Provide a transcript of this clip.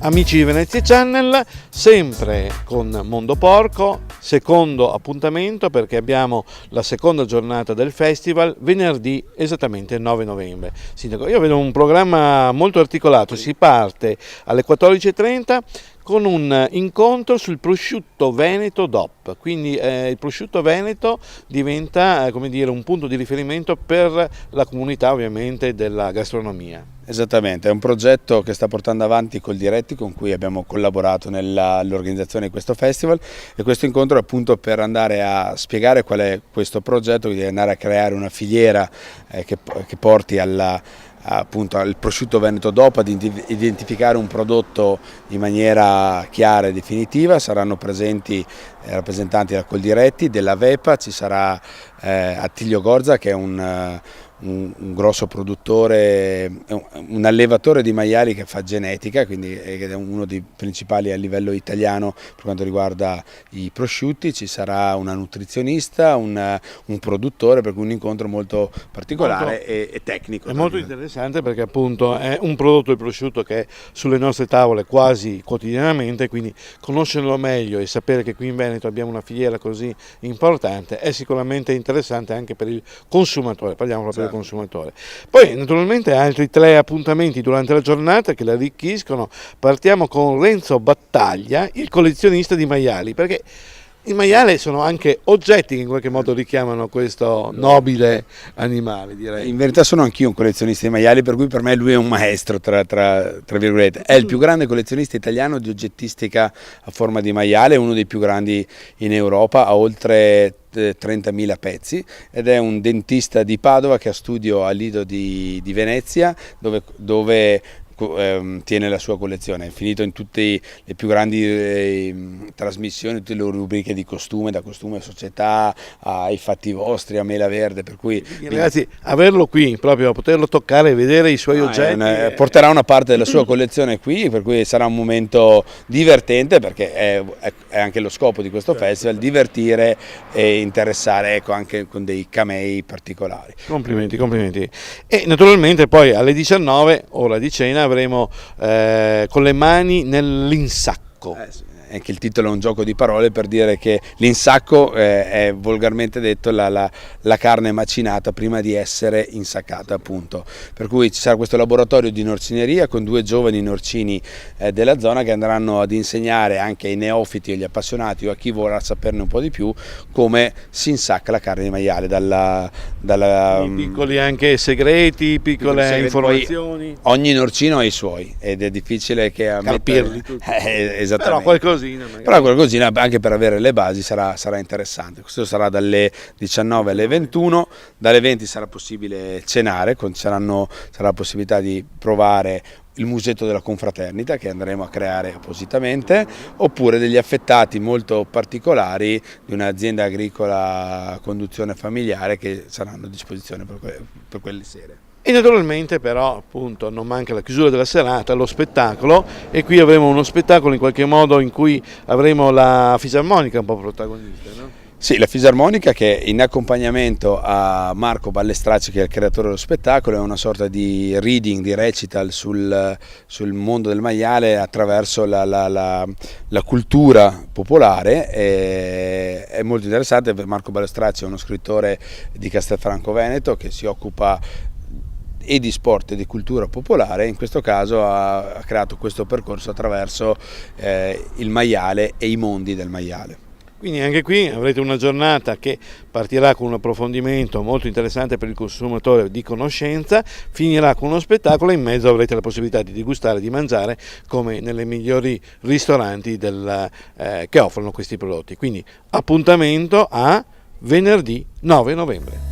Amici di Venezia Channel, sempre con Mondo Porco, secondo appuntamento perché abbiamo la seconda giornata del festival, venerdì esattamente 9 novembre. Sindaco, io vedo un programma molto articolato, si parte alle 14:30 con un incontro sul prosciutto veneto DOP, quindi il prosciutto veneto diventa come dire, un punto di riferimento per la comunità ovviamente della gastronomia. Esattamente, è un progetto che sta portando avanti Coldiretti, con cui abbiamo collaborato nell'organizzazione di questo festival, e questo incontro è appunto per andare a spiegare qual è questo progetto, di andare a creare una filiera che porti appunto al prosciutto veneto DOP, ad identificare un prodotto in maniera chiara e definitiva. Saranno presenti rappresentanti della Coldiretti, della Vepa, ci sarà Attilio Gorza, che è un grosso produttore, un allevatore di maiali che fa genetica, quindi è uno dei principali a livello italiano per quanto riguarda i prosciutti. Ci sarà una nutrizionista, un produttore, per cui un incontro molto particolare e tecnico. È molto interessante perché appunto è un prodotto di prosciutto che è sulle nostre tavole quasi quotidianamente, quindi conoscerlo meglio e sapere che qui in Veneto abbiamo una filiera così importante è sicuramente interessante anche per il consumatore, parliamo proprio del consumatore. Poi naturalmente altri 3 appuntamenti durante la giornata che la arricchiscono. Partiamo con Renzo Battaglia, il collezionista di maiali, perché i maiali sono anche oggetti che in qualche modo richiamano questo nobile animale, direi. In verità sono anch'io un collezionista di maiali, per cui per me lui è un maestro, tra virgolette. È il più grande collezionista italiano di oggettistica a forma di maiale, uno dei più grandi in Europa, ha oltre 30.000 pezzi, ed è un dentista di Padova che ha studio al Lido di Venezia, dove tiene la sua collezione. È finito in tutte le più grandi trasmissioni, tutte le rubriche di costume, da Costume Società ai Fatti Vostri, a Mela Verde, per cui ragazzi, averlo qui, proprio poterlo toccare e vedere i suoi oggetti, porterà una parte della sua collezione qui, per cui sarà un momento divertente, perché è anche lo scopo di questo festival, divertire e interessare, ecco, anche con dei camei particolari. Complimenti. E naturalmente poi alle 19, ora di cena, avremo con le mani nell'insacco. Anche il titolo è un gioco di parole per dire che l'insacco è volgarmente detto la carne macinata prima di essere insaccata, appunto. Per cui ci sarà questo laboratorio di norcineria con 2 giovani norcini della zona che andranno ad insegnare anche ai neofiti, agli appassionati o a chi vorrà saperne un po' di più come si insacca la carne di maiale. Piccoli anche segreti, piccole informazioni. Ogni norcino ha i suoi ed è difficile che capirli tutti. Esattamente. Però qualcosina, anche per avere le basi, sarà interessante. Questo sarà dalle 19 alle 21, dalle 20 sarà possibile cenare, sarà la possibilità di provare il musetto della confraternita che andremo a creare appositamente, oppure degli affettati molto particolari di un'azienda agricola a conduzione familiare che saranno a disposizione per quelle sere. E naturalmente però appunto non manca la chiusura della serata, lo spettacolo, e qui avremo uno spettacolo in qualche modo in cui avremo la fisarmonica un po' protagonista, no? Sì, la fisarmonica, che in accompagnamento a Marco Ballestracci, che è il creatore dello spettacolo, è una sorta di reading, di recital sul mondo del maiale attraverso la cultura popolare. È molto interessante. Marco Ballestracci è uno scrittore di Castelfranco Veneto che si occupa e di sport e di cultura popolare. In questo caso ha creato questo percorso attraverso il maiale e i mondi del maiale. Quindi anche qui avrete una giornata che partirà con un approfondimento molto interessante per il consumatore di conoscenza, finirà con uno spettacolo e in mezzo avrete la possibilità di degustare, di mangiare come nelle migliori ristoranti che offrono questi prodotti. Quindi appuntamento a venerdì 9 novembre.